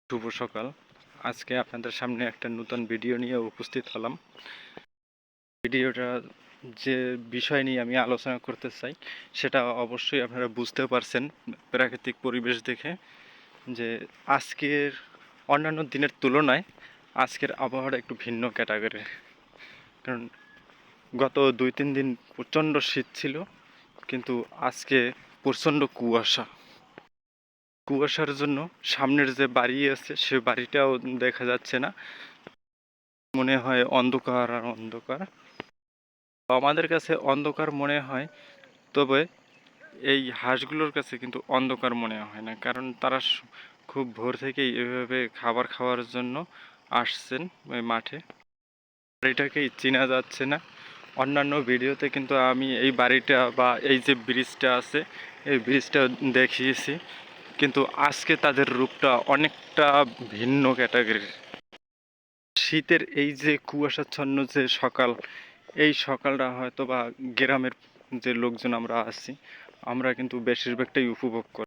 শুভ সকাল। আজকে আপনাদের সামনে একটা নতুন ভিডিও নিয়ে উপস্থিত হলাম। ভিডিওটা যে বিষয় নিয়ে আমি আলোচনা করতে চাই সেটা অবশ্যই আপনারা বুঝতে পারছেন প্রাকৃতিক পরিবেশ দেখে, যে আজকের অন্যান্য দিনের তুলনায় আজকের আবহাওয়াটা একটু ভিন্ন ক্যাটাগরির। কারণ গত 2-3 দিন প্রচণ্ড শীত ছিল, কিন্তু আজকে প্রচণ্ড কুয়াশার জন্য সামনের যে বাড়ি আছে সে বাড়িটাও দেখা যাচ্ছে না। মনে হয় অন্ধকার আর অন্ধকার। আমাদের কাছে অন্ধকার মনে হয়, তবে এই হাঁসগুলোর কাছে কিন্তু অন্ধকার মনে হয় না, কারণ তারা খুব ভোর থেকেই এভাবে খাবার খাওয়ার জন্য আসছেন ওই মাঠে। বাড়িটাকেই চেনা যাচ্ছে না। অন্যান্য ভিডিওতে কিন্তু আমি এই বাড়িটা বা এই যে ব্রিজটা আছে এই ব্রিজটা দেখিয়েছি, কিন্তু আজকে তাদের রূপটা অনেকটা ভিন্ন ক্যাটাগরির। শীতের এই যে কুয়াশাচ্ছন্ন যে সকাল, এই সকালটা হয়তো বা গ্রামের যে লোকজন আমরা আছি আমরা কিন্তু বেশিরভাগটাই উপভোগ করি।